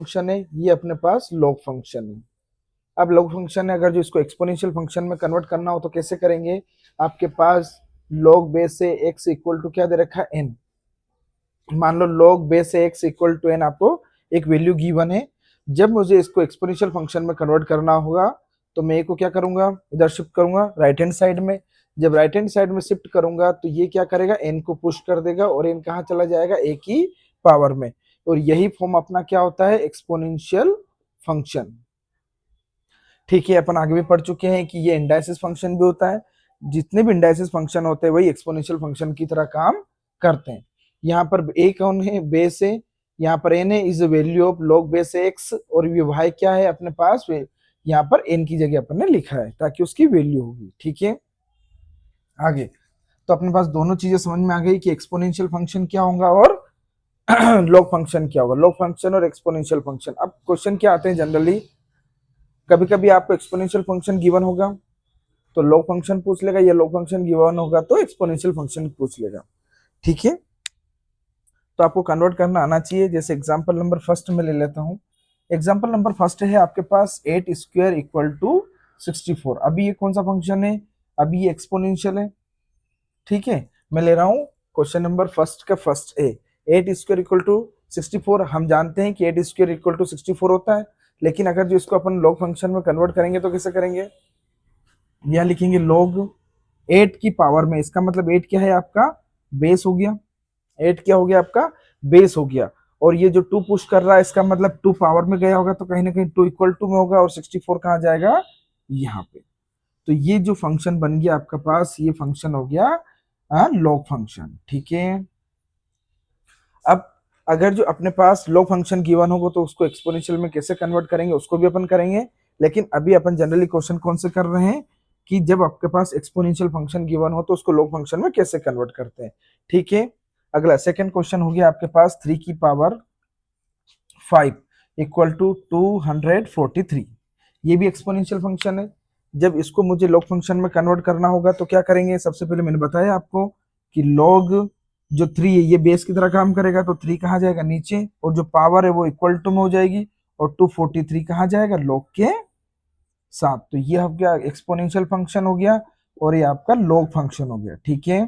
Function है, ये अपने पास लॉग फंक्शन है। अब लॉग फंक्शन है, अगर जो इसको एक्सपोनेंशियल फंक्शन में कन्वर्ट करना हो तो कैसे करेंगे? आपके पास लॉग बेस से x इक्वल टू क्या दे रखा है, n। मान लो log बेस से x इक्वल टू n आपको एक वैल्यू गिवन है। जब मुझे इसको एक्सपोनेंशियल फंक्शन में कन्वर्ट करना होगा तो मैं को क्या करूंगा, इधर शिफ्ट करूंगा राइट हैंड साइड में। जब राइट हैंड साइड में शिफ्ट करूंगा तो ये क्या करेगा, n को पुश कर देगा और n कहाँ चला जाएगा, a की पावर में। और यही फॉर्म अपना क्या होता है, एक्सपोनेंशियल फंक्शन। ठीक है, अपन आगे भी पढ़ चुके हैं कि ये इंडाइसिस फंक्शन भी होता है। जितने भी इंडाइसिस फंक्शन होते हैं वही एक्सपोनेंशियल फंक्शन की तरह काम करते हैं। यहाँ पर ए कौन है, बेस है, यहाँ पर एन है, is value of log base x, और ये वाई क्या है अपने पास, यहाँ पर एन की जगह अपन ने लिखा है ताकि उसकी वैल्यू होगी। ठीक है, आगे तो अपने पास दोनों चीजें समझ में आ गई कि एक्सपोनेंशियल फंक्शन क्या होगा और लॉग फंक्शन क्या होगा, लॉग फंक्शन और एक्सपोनेंशियल फंक्शन। अब क्वेश्चन क्या आते हैं जनरली, कभी कभी आपको एक्सपोनेंशियल फंक्शन गिवन होगा तो लॉग फंक्शन पूछ लेगा, या लॉग फंक्शन गिवन होगा तो एक्सपोनेंशियल फंक्शन पूछ लेगा। ठीक है, तो आपको कन्वर्ट करना आना चाहिए। जैसे एग्जांपल नंबर फर्स्ट में ले लेता हूं। एग्जांपल नंबर फर्स्ट है आपके पास 8 स्क्वायर इक्वल टू 64। अभी ये कौन सा फंक्शन है, अभी ये एक्सपोनेंशियल है। ठीक है, मैं ले रहा हूं क्वेश्चन नंबर फर्स्ट का first A, 8 square equal to 64। हम जानते हैं कि 8 स्क्वायर इक्वल टू 64 होता है, लेकिन अगर जो इसको अपन लॉग फंक्शन में कन्वर्ट करेंगे तो कैसे करेंगे, यहां लिखेंगे log 8 की पावर में। इसका मतलब 8 क्या है आपका, बेस हो गया। 8 क्या हो गया आपका, बेस हो गया। और ये जो 2 पुश कर रहा है इसका मतलब 2 पावर में गया होगा तो कहीं ना कहीं 2 इक्वल टू में होगा, और 64 कहाँ जाएगा, यहाँ पे। तो ये जो फंक्शन बन गया आपका पास, ये फंक्शन हो गया लॉग फंक्शन। ठीक है, अब अगर जो अपने पास लॉग फंक्शन गिवन होगा तो उसको एक्सपोनेंशियल में कैसे कन्वर्ट करेंगे उसको भी अपन करेंगे। लेकिन अभी अपन जनरली क्वेश्चन कौन से कर रहे हैं कि जब आपके पास एक्सपोनेंशियल फंक्शन गिवन हो तो उसको लॉग फंक्शन में कैसे कन्वर्ट करते हैं। ठीक है, अगला सेकंड क्वेश्चन हो गया आपके पास 3 की पावर 5 इक्वल टू 243। ये भी एक्सपोनेंशियल फंक्शन है। जब इसको मुझे लॉग फंक्शन में कन्वर्ट करना होगा तो क्या करेंगे, सबसे पहले मैंने बताया आपको कि लॉग जो 3 है ये बेस की तरह काम करेगा, तो 3 कहाँ जाएगा, नीचे, और जो पावर है वो इक्वल टू में हो जाएगी, और 243 कहाँ जाएगा, लॉग के साथ। तो ये हो गया एक्सपोनेंशियल फंक्शन हो गया और ये आपका लॉग फंक्शन हो गया। ठीक है,